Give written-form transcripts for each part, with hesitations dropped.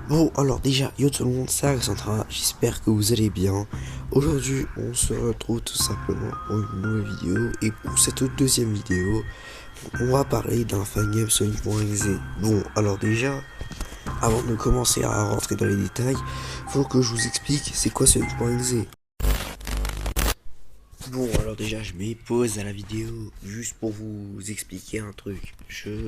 Bon, alors déjà, yo tout le monde, c'est Alexandra, j'espère que vous allez bien. Aujourd'hui, on se retrouve tout simplement pour une nouvelle vidéo. Et pour cette deuxième vidéo, on va parler d'un fan game Sonic.exe. Bon, alors déjà, avant de commencer à rentrer dans les détails, faut que je vous explique c'est quoi Sonic.exe. Bon, alors déjà, je mets pause à la vidéo juste pour vous expliquer un truc.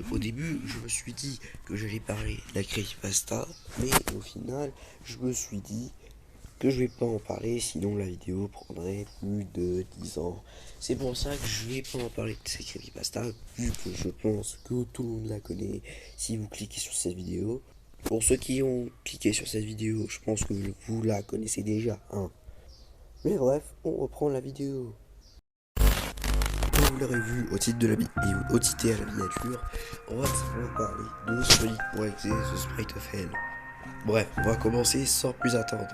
Au début, je me suis dit que j'allais parler de la creepypasta, mais au final, je me suis dit que je vais pas en parler, sinon la vidéo prendrait plus de 10 ans. C'est pour ça que je vais pas en parler de ces creepypasta, vu que je pense que tout le monde la connaît si vous cliquez sur cette vidéo. Pour ceux qui ont cliqué sur cette vidéo, je pense que vous la connaissez déjà, hein. Mais bref, on reprend la vidéo. Comme vous l'aurez vu au titre de la vidéo, au titre et à la miniature, on va simplement parler de Sonic.exe The Sprite of Hell. Bref, on va commencer sans plus attendre.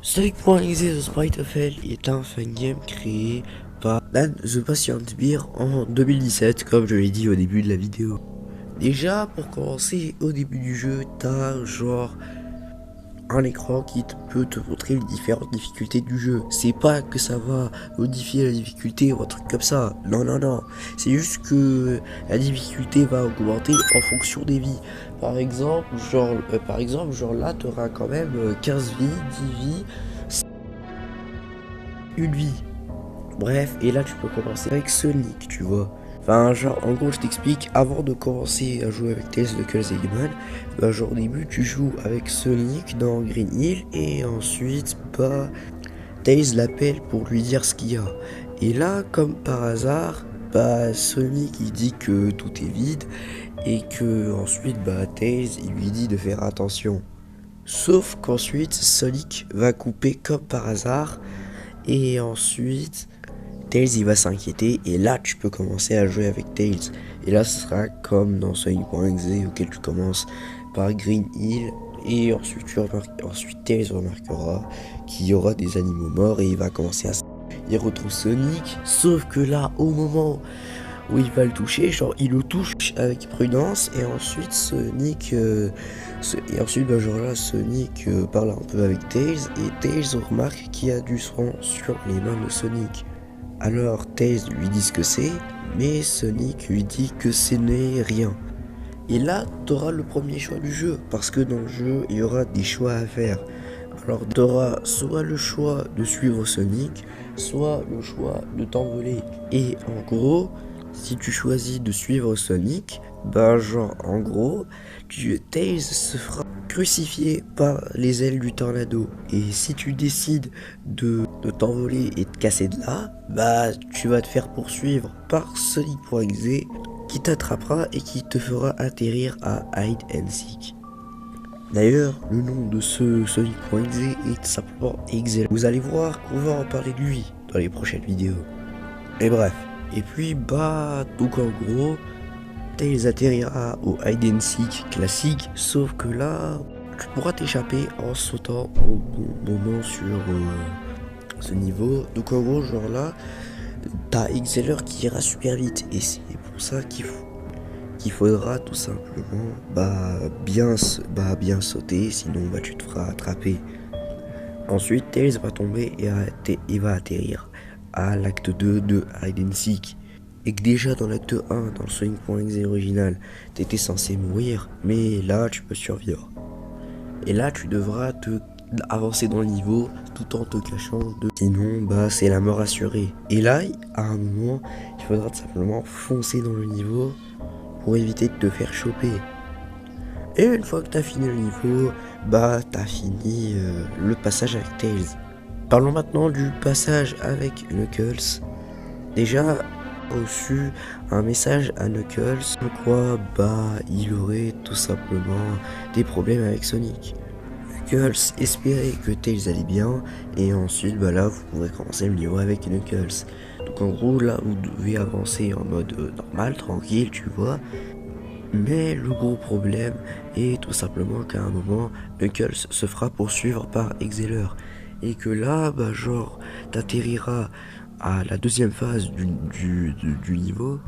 Sonic.exe The Sprite of Hell est un fangame créé par Dan The Patient Beer en 2017, comme je l'ai dit au début de la vidéo. Déjà, pour commencer, au début du jeu, t'as genre un écran qui peut te montrer les différentes difficultés du jeu. C'est pas que ça va modifier la difficulté ou un truc comme ça. Non, non, non. C'est juste que la difficulté va augmenter en fonction des vies. Par exemple, genre là, tu auras quand même 15 vies, 10 vies, une vie. Bref, et là tu peux commencer avec Sonic, tu vois. Enfin, genre, en gros, je t'explique, avant de commencer à jouer avec Tails, Knuckles et Eggman, bah, genre, au début, tu joues avec Sonic dans Green Hill, et ensuite, bah, Tails l'appelle pour lui dire ce qu'il y a. Et là, comme par hasard, bah, Sonic, il dit que tout est vide, et que ensuite, bah, Tails, il lui dit de faire attention. Sauf qu'ensuite, Sonic va couper comme par hasard, et ensuite, Tails il va s'inquiéter et là tu peux commencer à jouer avec Tails. Et là ce sera comme dans Sonic.exe auquel tu commences par Green Hill et ensuite Tails remarquera qu'il y aura des animaux morts et il va commencer à il retrouve Sonic, sauf que là au moment où il va le toucher, genre il le touche avec prudence et ensuite Sonic Sonic parle un peu avec Tails et Tails remarque qu'il y a du sang sur les mains de Sonic. Alors Tails lui dit ce que c'est, mais Sonic lui dit que ce n'est rien. Et là, tu auras le premier choix du jeu, parce que dans le jeu, il y aura des choix à faire. Alors tu auras soit le choix de suivre Sonic, soit le choix de t'envoler. Et en gros, si tu choisis de suivre Sonic, bah genre en gros, Tails se fera crucifié par les ailes du tornado. Et si tu décides de t'envoler et de casser de là, bah tu vas te faire poursuivre par Sonic.exe qui t'attrapera et qui te fera atterrir à Hide and Seek. D'ailleurs, le nom de ce Sonic.exe est simplement Excel. Vous allez voir qu'on va en parler de lui dans les prochaines vidéos. Et bref. Et puis bah, donc en gros, Tails atterrira au Hide and Seek classique, sauf que là, tu pourras t'échapper en sautant au bon moment sur ce niveau. Donc en gros, genre là, t'as Exceller qui ira super vite et c'est pour ça qu'il faudra tout simplement bien sauter, sinon bah, tu te feras attraper. Ensuite, Tails va tomber et il va atterrir à l'acte 2 de Hide and Seek. Et que déjà dans l'acte 1, dans le Sonic.exe original, t'étais censé mourir, mais là tu peux survivre. Et là tu devras avancer dans le niveau tout en te cachant sinon bah c'est la mort assurée. Et là, à un moment, il faudra tout simplement foncer dans le niveau pour éviter de te faire choper. Et une fois que t'as fini le niveau, bah t'as fini le passage avec Tails. Parlons maintenant du passage avec Knuckles. Déjà reçu un message à Knuckles comme quoi bah il aurait tout simplement des problèmes avec Sonic. Knuckles espérait que Tails allait bien et ensuite bah là vous pourrez commencer le niveau avec Knuckles. Donc en gros là vous devez avancer en mode normal, tranquille tu vois. Mais le gros problème est tout simplement qu'à un moment, Knuckles se fera poursuivre par Exceller. Et que là, bah genre, t'atterriras à la deuxième phase du niveau.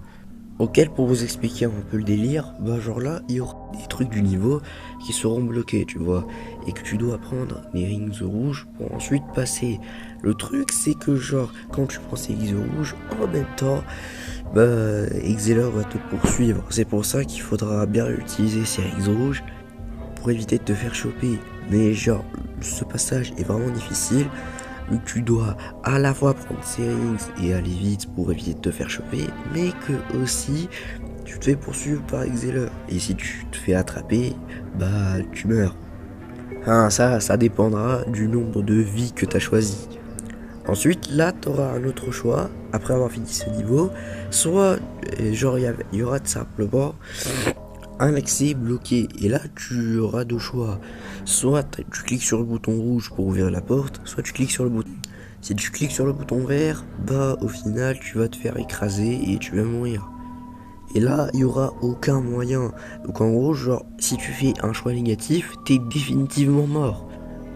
Auquel, pour vous expliquer un peu le délire, bah genre là, il y aura des trucs du niveau qui seront bloqués, tu vois, et que tu dois prendre les rings rouges pour ensuite passer. Le truc, c'est que genre, quand tu prends ces rings rouges, en même temps, bah, Exeler va te poursuivre. C'est pour ça qu'il faudra bien utiliser ces rings rouges pour éviter de te faire choper. Mais genre, ce passage est vraiment difficile. Tu dois à la fois prendre ces rings et aller vite pour éviter de te faire choper, mais que aussi tu te fais poursuivre par Exeler. Et si tu te fais attraper, bah tu meurs. Hein, ça dépendra du nombre de vies que tu as choisi. Ensuite, là, tu auras un autre choix, après avoir fini ce niveau, soit, genre, il y aura tout simplement un accès bloqué. Et là, tu auras deux choix. Soit tu cliques sur le bouton rouge pour ouvrir la porte, soit tu cliques sur le bouton. Si tu cliques sur le bouton vert, bah au final tu vas te faire écraser et tu vas mourir. Et là, il n'y aura aucun moyen. Donc en gros, genre, si tu fais un choix négatif, t'es définitivement mort.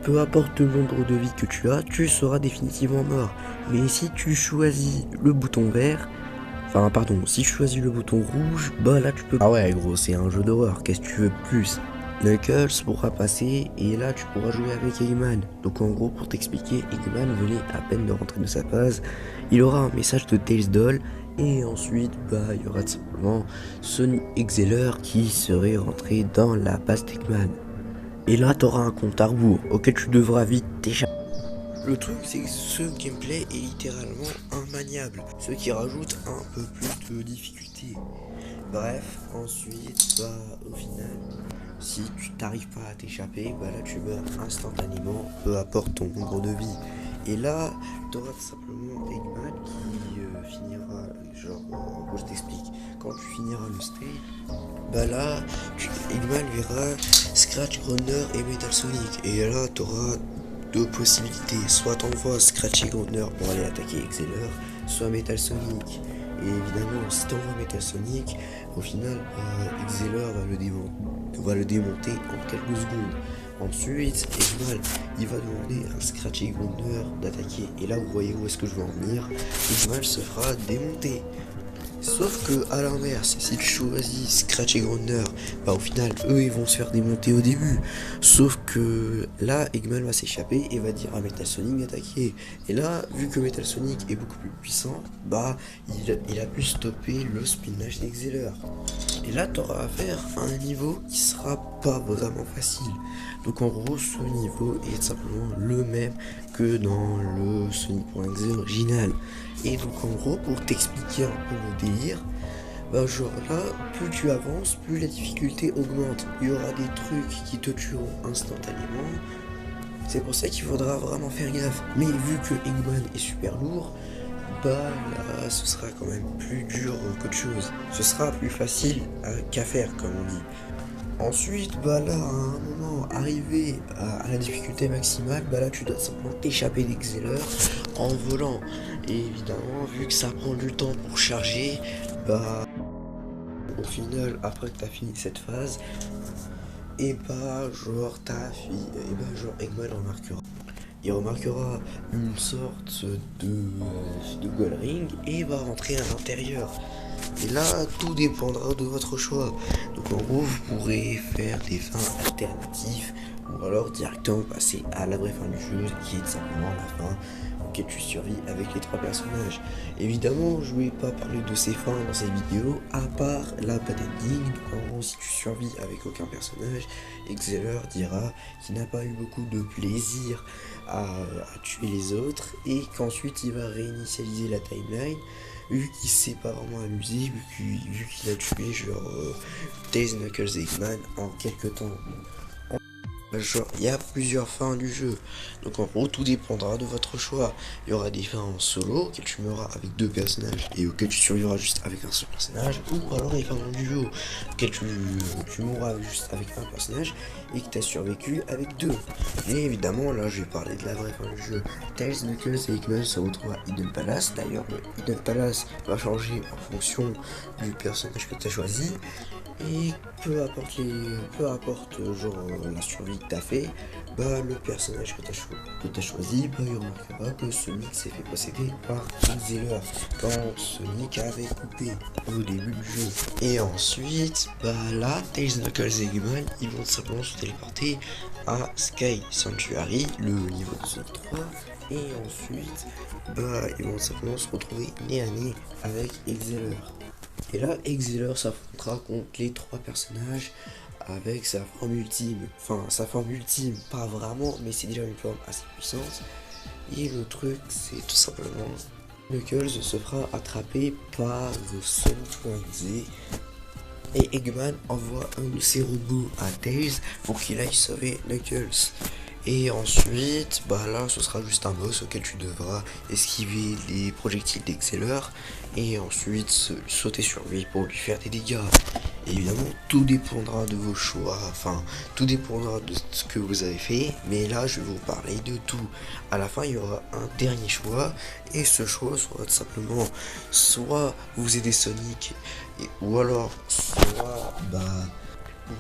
Peu importe le nombre de vies que tu seras définitivement mort. Mais si tu choisis le bouton vert, enfin pardon, si tu choisis le bouton rouge, bah là tu peux... Ah ouais gros, c'est un jeu d'horreur, qu'est-ce que tu veux de plus? Knuckles pourra passer et là tu pourras jouer avec Eggman. Donc en gros pour t'expliquer, Eggman venait à peine de rentrer de sa phase. Il aura un message de Tails Doll et ensuite bah il y aura tout simplement Sonic Exeler qui serait rentré dans la base d'Eggman. Et là t'auras un compte à rebours auquel tu devras vite t'échapper. Le truc c'est que ce gameplay est littéralement immaniable, ce qui rajoute un peu plus de difficulté. Bref, ensuite, bah, au final, si tu t'arrives pas à t'échapper, bah là tu meurs instantanément, peu importe ton nombre de vies. Et là, tu auras simplement Eggman qui finira, genre, en gros je t'explique, quand tu finiras le stage, bah là, Eggman verra Scratch, Grunner et Metal Sonic. Et là, tu auras deux possibilités, soit t'envoies Scratch et Grunner pour aller attaquer Exeler, soit Metal Sonic. Et évidemment, si t'envoies Metal Sonic, au final, Exeler va le démonter en quelques secondes. Ensuite, Eggman, il va demander à Scratch et Grunner d'attaquer. Et là, vous voyez où est-ce que je veux en venir. Eggman se fera démonter. Sauf que, à l'inverse, si tu choisis Scratch et Grunner, bah au final, eux, ils vont se faire démonter au début. Sauf que là, Eggman va s'échapper et va dire à Metal Sonic d'attaquer. Et là, vu que Metal Sonic est beaucoup plus puissant, bah, il a pu stopper le spinach d'Exeler. Et là, tu auras affaire à un niveau qui sera pas vraiment facile. Donc en gros, ce niveau est simplement le même que dans le Sonic.exe original. Et donc en gros, pour t'expliquer un peu le délire, bah genre là, plus tu avances, plus la difficulté augmente. Il y aura des trucs qui te tueront instantanément. C'est pour ça qu'il faudra vraiment faire gaffe. Mais vu que Eggman est super lourd, bah là, ce sera quand même plus dur qu'autre chose. Ce sera plus facile qu'à faire, comme on dit. Ensuite, bah là, à un moment arrivé à la difficulté maximale, bah là, tu dois simplement t'échapper d'Exeler en volant. Et évidemment, vu que ça prend du temps pour charger, bah au final, après que t'as fini cette phase, et bah genre Eggman remarquera. Il remarquera une sorte de gold ring et va rentrer à l'intérieur. Et là, tout dépendra de votre choix. Donc en gros, vous pourrez faire des fins alternatives ou alors directement passer à la vraie fin du jeu, qui est tout simplement la fin auquel tu survis avec les trois personnages. Évidemment, je ne vais pas parler de ces fins dans cette vidéo, à part la bad ending. Donc en gros, si tu survis avec aucun personnage, Exeler dira qu'il n'a pas eu beaucoup de plaisir à tuer les autres et qu'ensuite il va réinitialiser la timeline. Vu qu'il s'est pas vraiment amusé, vu qu'il a tué genre Tails, Knuckles et Eggman en quelques temps. Genre, il y a plusieurs fins du jeu, donc en gros tout dépendra de votre choix. Il y aura des fins en solo, auxquelles tu mourras avec deux personnages et auxquelles tu survivras juste avec un seul personnage, ou alors des fins en duo, auxquelles tu mourras juste avec un personnage et que tu as survécu avec deux. Mais évidemment, là je vais parler de la vraie fin du jeu. Tails, Knuckles et Eggman se retrouvent à Hidden Palace. D'ailleurs, le Hidden Palace va changer en fonction du personnage que tu as choisi. Et peu importe genre la survie que t'as fait, bah le personnage que t'as choisi, bah il remarquera que Sonic s'est fait posséder par Zeller quand Sonic avait coupé au début du jeu. Et ensuite, bah là, Tails, Knuckles et Eggman, ils vont simplement se téléporter à Sky Sanctuary, le niveau de Sonic 3. Et ensuite, bah ils vont simplement se retrouver nez à nez avec Exeler. Et là, Exeler s'affrontera contre les trois personnages avec sa forme ultime. Enfin, sa forme ultime, pas vraiment, mais c'est déjà une forme assez puissante. Et le truc, c'est tout simplement Knuckles se fera attraper par Sonic.exe et Eggman envoie un de ses robots à Tails pour qu'il aille sauver Knuckles. Et ensuite, bah là, ce sera juste un boss auquel tu devras esquiver les projectiles d'Exceller et ensuite sauter sur lui pour lui faire des dégâts. Et évidemment, tout dépendra de vos choix, enfin, tout dépendra de ce que vous avez fait, mais là, je vais vous parler de tout. À la fin, il y aura un dernier choix, et ce choix sera tout simplement, soit vous aidez Sonic, ou alors, soit, bah,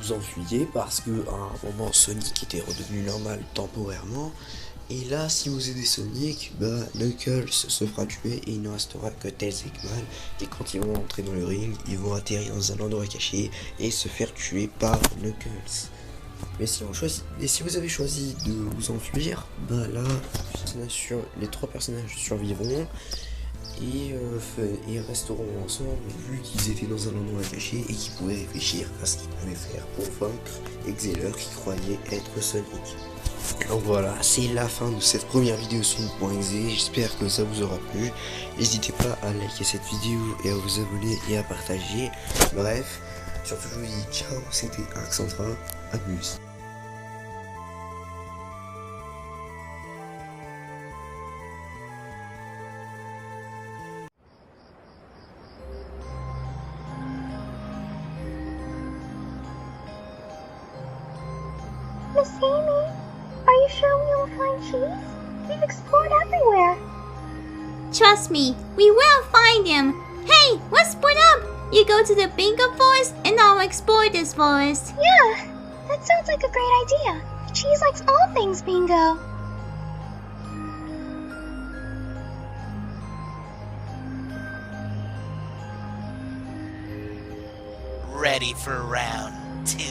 vous enfuyez parce que à un moment Sonic était redevenu normal temporairement. Et là, si vous aidez Sonic, bah Knuckles se fera tuer et il ne restera que Tails et Eggman. Et quand ils vont entrer dans le ring, ils vont atterrir dans un endroit caché et se faire tuer par Knuckles. Mais si vous avez choisi de vous enfuir, bah là, les trois personnages survivront et resteront ensemble vu qu'ils étaient dans un endroit caché et qu'ils pouvaient réfléchir à ce qu'ils pouvaient faire pour vaincre Exeler qui croyait être Sonic. Donc voilà, c'est la fin de cette première vidéo Sonic.exe, j'espère que ça vous aura plu. N'hésitez pas à liker cette vidéo et à vous abonner et à partager. Bref, surtout je vous dis ciao, c'était Arxentra, à plus. Miss Amy, are you sure we will find cheese? We've explored everywhere. Trust me, we will find him. Hey, let's split up. You go to the Bingo Forest and I'll explore this forest. Yeah, that sounds like a great idea. Cheese likes all things bingo. Ready for round 2.